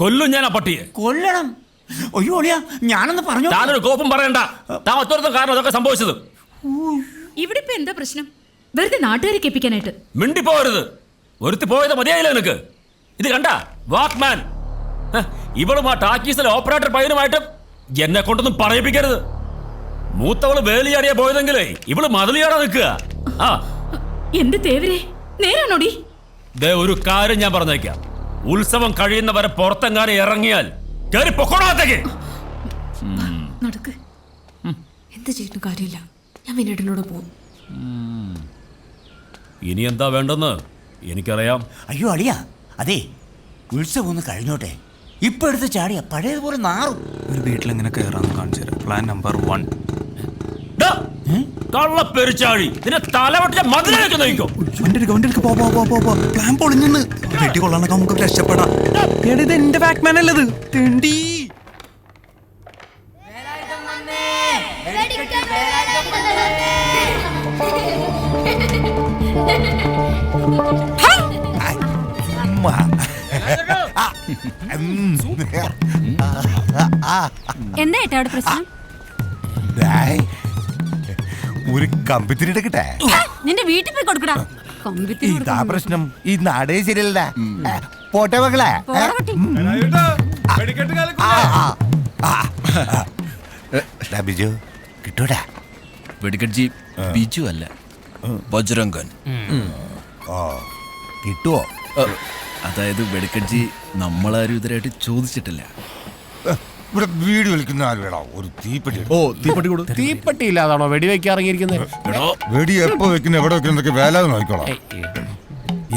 കൊല്ലും ഞാൻ ആ പട്ടിയെ. കൊല്ലണം? അയ്യോ അളിയാ, ഞാനൊന്ന് പറഞ്ഞു. താനൊരു കോപ്പം പറയണ്ട. താൻ ഒറ്റ കാരണം അതൊക്കെ സംഭവിച്ചത്. ഇവിടെ ഇപ്പൊ എന്താ പ്രശ്നം? വെറുതെ നാട്ടുകാരെ കേൾപ്പിക്കാനായിട്ട് മിണ്ടിപ്പോരുത്. ഒരുത്തി പോയത് മതിയായില്ല നിനക്ക്. ഇത് കണ്ട വാക്മാൻ, ഇവളും ആ ടാക്കീസിലെ ഓപ്പറേറ്റർ പയ്യനുമായിട്ട് എന്നെ കൊണ്ടൊന്നും പറയിപ്പിക്കരുത്. മൂത്തവള് വേലിയാടിയാ പോയതെങ്കിലേ ഇവള് മതിലിയാടാ നിൽക്കുക. ആ എന്റെ തേവരെ, നേരാണോടി? ദേ ഒരു കാര്യം ഞാൻ പറഞ്ഞേക്കാം. ഉത്സവം കഴിയുന്നവരെ പുറത്തെങ്ങാനും ഇറങ്ങിയാൽ കേറി പൊക്കോളാത്തേക്ക്. നടക്ക്. എന്ത് ചെയ്തിട്ടും കാര്യമില്ല. ഞാൻ വിനേട്ടനോട് പോകും. ഇനി എന്താ വേണ്ടെന്ന് എനിക്കറിയാം. അയ്യോ അളിയാ, അതെ, ഉത്സവം ഒന്ന് കഴിഞ്ഞോട്ടെ. ഇപ്പൊ എടുത്ത് ചാടിയ പഴയതുപോലെ നാറും. ഒരു വീട്ടിലെങ്ങനെ കയറാന്ന് കാണിച്ചു തരാം. Plan number 1. കള്ളപ്പെരിച്ചാഴി, നിന്നെ തലവട്ടിയ മതിലേക്ക് നയിക്കോ. പ്ലാൻ പൊളിഞ്ഞെന്ന് വെട്ടി കൊള്ളാനൊക്കെ നമുക്ക് രക്ഷപ്പെടാം. ഇത് എന്റെ ബാക്ക്മാൻ അല്ലത്. തെണ്ടി എന്താ ഏട്ടാ അവിടെ പ്രശ്നം? ഒരു കമ്പിത്തിരി എടുക്കട്ടെ. നിന്റെ വീട്ടിൽ പോയി കൊടുക്കടാ. ഇതാ പ്രശ്നം. ഈ നാടേ ശരിയല്ല. പോട്ടെ മകളെ. ബിജു കിട്ടൂടാ. വെടിക്കട്ജി ബിജു അല്ല, ബജ്രംഗൻ. ഓ കിട്ടുവോ? അതായത് വെടിക്കട്ജി നമ്മളാരും ഇതുവരെയായിട്ട് ചോദിച്ചിട്ടില്ല. ഇവിടെ വീട് വലിക്കുന്ന ആരുടാ ഒരു തീപ്പെട്ടി. ഓ തീപ്പെട്ടി കൊടു. തീപ്പെട്ടി ഇല്ലാതാണോ വെടിവെക്കാൻ ഇറങ്ങിയിരിക്കുന്നത്? വെടി എപ്പോ വെക്കുന്ന എവിടെ വെക്കുന്നതൊക്കെ വേലാതെ നോക്കിക്കോളാം.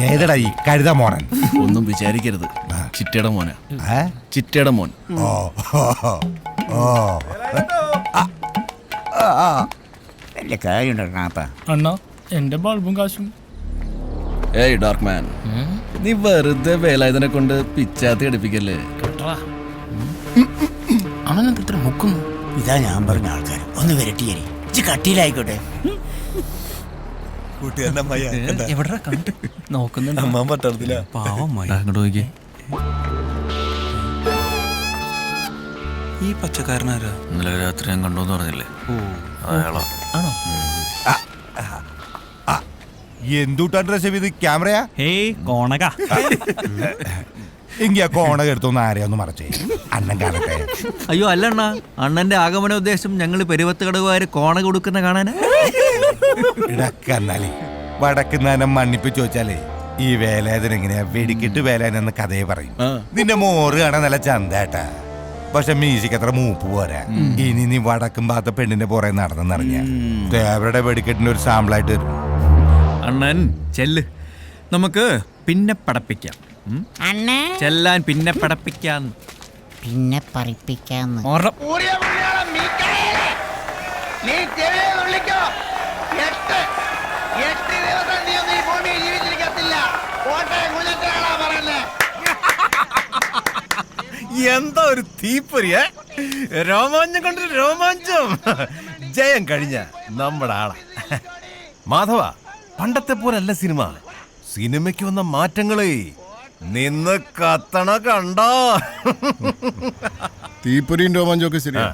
ഏതടാ ഈ കഴുത മോനൻ? ഒന്നും വിചാരിക്കരുത്, ചിറ്റയുടെ മോനാ. ചിറ്റയുടെ മോൻ. ഓ ഓ വലിയ കാര്യമുണ്ടാ. അണ്ണാ എന്റെ ബൾബും കാശും. ഏയ് ഡാർക്ക് മാൻ, നീ വെറുതെ വേലായുധനെ കൊണ്ട് പിച്ചാത്തി എടുപ്പിക്കല്ലേ. അണ്ണനെന്താ ഇത്ര മുക്കുന്നു? ഇതാ ഞാൻ പറഞ്ഞ ആൾക്കാർ ഒന്ന് വരട്ടിയേരി. കട്ടിയിലായിക്കോട്ടെ. എവിടെ കണ്ടു നോക്കുന്നുണ്ട്. പാവമായി. അങ്ങോട്ട് നോക്കി. ഈ പച്ചക്കാരനാരാ? ഇന്നലെ രാത്രി ഞാൻ കണ്ടോന്ന് പറഞ്ഞില്ലേ? അയാളാ. ആണോ? എന്തുട്ടാ ഡ്രസ് ചെയ്ത് ക്യാമറയാ? ഹേയ് കോണക. എങ്കി ആ കോണക എടുത്തൊന്ന് ആരെയൊന്ന് മറച്ചേ, അണ്ണൻ കാണട്ടെ. അയ്യോ അല്ലണ്ണ, അണ്ണന്റെ ആഗമന ഉദ്ദേശം ഞങ്ങൾ പെരുവത്ത് കടവുകാര് കോണ കൊടുക്കുന്ന കാണാനാ. ഇടക്കന്നാലേ വടക്കുന്നാനം മണ്ണിപ്പിച്ച് ചോദിച്ചാലേ ഈ വേലായുധൻ എങ്ങനെയാ വെടിക്കിട്ട് വേലായനെന്ന് കഥയെ പറയും. നിന്റെ മോറ് കാണാൻ നല്ല ചന്തേട്ടാ, പക്ഷെ മ്യൂസിക് അത്ര മൂപ്പ് പോരാ. ഇനി നീ വടക്കും ഭാഗത്തെ പെണ്ണിന്റെ പുറകെ നടന്നെന്നറിഞ്ഞ ദേവരുടെ വെടിക്കെട്ടിന്റെ ഒരു സാമ്പിളായിട്ട് വരും. അണ്ണൻ ചെല്ല്, നമുക്ക് പിന്നെ പടപ്പിക്കാം. ചെല്ലാൻ പിന്നെ പടപ്പിക്കാം. പിന്നെ പറയിപ്പിക്കാന്ന്. എന്താ ഒരു തീപ്പൊരിയ രോമാഞ്ചം കണ്ടിട്ട് രോമാഞ്ചം. ജയം കഴിഞ്ഞ നമ്മുടെ ആളാ മാധവ. പണ്ടത്തെ പോലല്ല സിനിമ. സിനിമയ്ക്ക് വന്ന മാറ്റങ്ങളെ നിന്ന് കത്തണ കണ്ടോ? തീപ്പൊരിയും രോമാഞ്ചൊക്കെ ശരിയാ.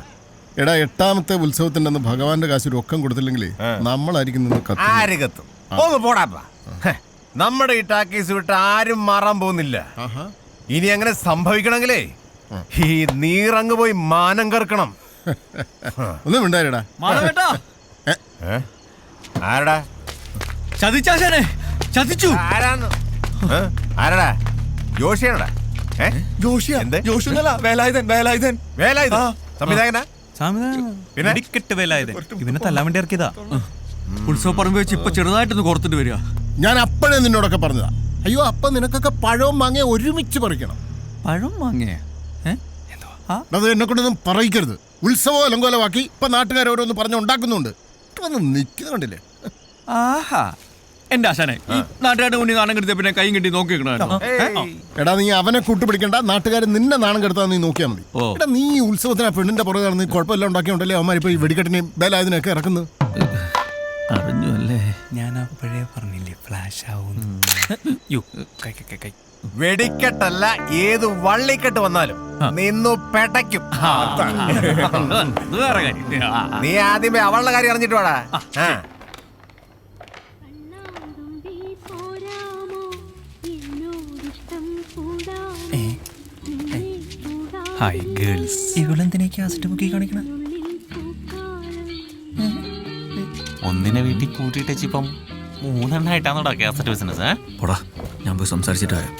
എടാ, 8ാമത്തെ ഉത്സവത്തിന്റെ അന്ന് ഭഗവാന്റെ കാശ് രൊക്കം കൊടുത്തില്ലെങ്കിൽ നമ്മളായിരിക്കും നിന്ന് ആര് കത്തും? ഒന്ന് പോടാപ്പാ. നമ്മുടെ ഈ ടാക്കീസ് വിട്ട് ആരും മാറാൻ പോകുന്നില്ല. ഇനി അങ്ങനെ സംഭവിക്കണമെങ്കിലേ ഈ നീറങ്ങ് പോയി മാനം കറക്കണം. ഒന്നും ഉണ്ടായിരടാ. ആരടാ ചതിച്ചാശാനെ, ചതിച്ചു. ആരാന്ന്? ആരടാ? ജോഷിയാണോടാ? വേലായുധൻ. വേലായുധൻ വേലായുധൻ സംവിധായകനാ? പിന്നെ വെടിക്കെട്ട് വേലായുധൻ. ഇവനെ തല്ലാൻ വേണ്ടി ഇറക്കിയതാ. ഉത്സവ പറമ്പ് വെച്ച് ഇപ്പൊ ചെറുതായിട്ടൊന്ന് കൊടുത്തിട്ട് വരിക. ഞാൻ അപ്പഴേ നിന്നോടൊക്കെ പറഞ്ഞതാ. അയ്യോ, അപ്പൊ നിനക്കൊക്കെ പഴവും മാങ്ങ ഒരുമിച്ച് പറിക്കണം. പഴം വാങ്ങിയ അത് എന്നെ കൊണ്ടൊന്നും പറയിക്കരുത്. ഉത്സവം അലങ്കോലമാക്കി ഇപ്പൊ നാട്ടുകാരോരോന്ന് പറഞ്ഞു ഉണ്ടാക്കുന്നുണ്ട്. നിൽക്കുന്ന കണ്ടില്ലേ? ആഹാ, എന്റെ ആശാനെ, നാട്ടുകാരുടെ മുന്നിൽ നാണം കെടുത്ത പിന്നെ കൈയും കെട്ടി നോക്കിക്കണോ? എടാ, നീ അവനെ കൂട്ടുപിടിക്കണ്ട. നാട്ടുകാർ നിന്നെ നാണം കെടുത്താൽ നീ നോക്കിയാൽ മതി. എടാ, നീ ഉത്സവത്തിന് പെണ്ണിന്റെ പുറകെ നീ കുഴപ്പമില്ല ഉണ്ടാക്കിയോണ്ടല്ലേ അവന്മാരിപ്പോ ഈ വെടിക്കെട്ടിനെയും വേലായുധനെയൊക്കെ ഇറക്കുന്നത്. അറിഞ്ഞു അല്ലേ? ഞാൻ അപ്പോഴേ പറഞ്ഞില്ലേ ഫ്ലാഷ് ആവും. വെടിക്കെട്ടല്ല, ഏത് വള്ളിക്കെട്ട് വന്നാലും നിന്നു പെടയ്ക്കും. അത് വേറെ കാര്യം. നീ ആദ്യമേ അവളുടെ കാര്യം അറിഞ്ഞിട്ട് വേടാ. Hi girls. ഇവളെന്തിനാ കാസറ്റ് ബുക്കി കാണിക്കണം? ഒന്നിനെ വീട്ടിൽ കൂട്ടിയിട്ട് ഇപ്പം 3 എണ്ണമായിട്ടാണോടാ കാസറ്റ് ബിസിനസ്? പോടാ, ഞാൻ പോയി സംസാരിച്ചിട്ട് വരാം.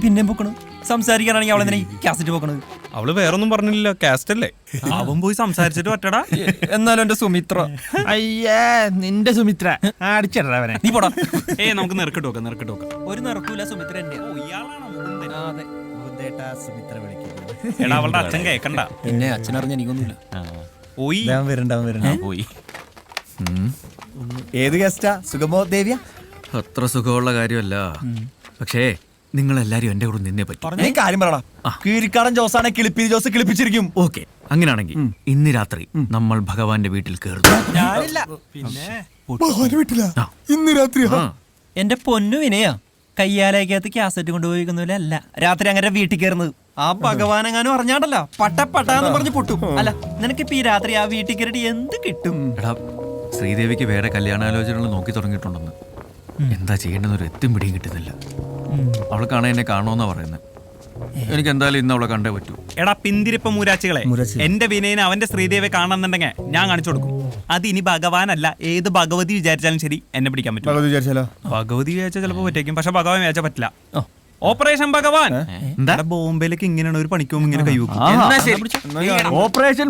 പിന്നെ പൊക്കണം സംസാരിക്കാനാണെങ്കിൽ അവളെന്തിനാ കാസറ്റ് പൊക്കണത്? അവള് വേറൊന്നും പറഞ്ഞില്ലല്ലോ, കാസ്റ്റ് അല്ലേ? അവൻ പോയി സംസാരിച്ചിട്ട് പറ്റടാ. എന്നാലും എന്റെ സുമിത്ര. അയ്യേ, നിന്റെ സുമിത്ര അടിച്ചവനെ. നീ പോടാ. നമുക്ക് നിറക്കിട്ട് നോക്കാം. ഒരു നിറക്കൂല സുമിത്ര എന്റെ. സുമിത്ര വിളിക്കുന്നത്. എടാ, അവളുടെ അച്ഛൻ കേക്കണ്ട. പിന്നെ അച്ഛനറിഞ്ഞ എനിക്കൊന്നുമില്ല. പോയി പോയി. ഏത് ഗസ്റ്റാ? സുഗമോ ദേവിയ? അത്ര സുഖമുള്ള കാര്യമല്ല. പക്ഷേ നിങ്ങൾ എല്ലാരും എന്റെ കൂടെ നിന്നേ പറ്റും. നീ കാര്യം പറയടാ. കീരിക്കാടൻ ജോസാണ് കിളിപ്പി ജോസ് കിളിപ്പിച്ചിരിക്കും. ഓക്കെ, അങ്ങനെയാണെങ്കിൽ ഇന്ന് രാത്രി നമ്മൾ ഭഗവാന്റെ വീട്ടിൽ കയറുന്നു. ഞാനില്ല. പിന്നെ ഇന്ന് രാത്രി എന്റെ പൊന്നു വിനയാ, കയ്യാലേക്കകത്ത് കാസറ്റ് കൊണ്ടുപോയിക്കുന്നതില്ല അല്ല രാത്രി അങ്ങനെ വീട്ടിൽ കയറുന്നത്. ആ ഭഗവാനെങ്ങാനും അറിഞ്ഞാണ്ടല്ലോ പട്ടാന്ന് പറഞ്ഞ് പൊട്ടും. അല്ല നിനക്കിപ്പോ ഈ രാത്രി ആ വീട്ടിൽ കയറിയിട്ട് എന്ത് കിട്ടും? എടാ, ശ്രീദേവിക്ക് വേറെ കല്യാണാലോചനകൾ നോക്കി തുടങ്ങിയിട്ടുണ്ടെന്ന്. എന്താ ചെയ്യേണ്ടെന്നൊരു എത്തും പിടിയും കിട്ടുന്നില്ല. അവൾക്കാണ് എന്നെ കാണുമെന്നാ പറയുന്നത്. എനിക്ക് എന്തായാലും ഇന്ന് അവളെ കണ്ടേ പറ്റൂ. എടാ പിന്തിരിപ്പ മൂരാച്ചികളെ, എന്റെ വിനയനെ അവന്റെ ശ്രീദേവി കാണണമെന്നുണ്ടെങ്കിൽ ഞാൻ കാണിച്ചു കൊടുക്കും. അത് ഇനി ഭഗവാനല്ല, ഏത് ഭഗവതി വിചാരിച്ചാലും ശരി എന്നെ പിടിക്കാൻ പറ്റും. ഭഗവതി വിചാരിച്ചാൽ ചിലപ്പോൾ പറ്റേക്കും, പക്ഷെ ഭഗവാൻ വിചാരിച്ചാൽ പറ്റില്ല. ഓപ്പറേഷൻ ഭഗവാൻ. എന്താ ബോംബെയിലേക്ക് ഇങ്ങനെയാണ് ഒരു പണിക്കും ഇങ്ങനെ കൈവക്കും. എന്നാ ശരി, ഓപ്പറേഷൻ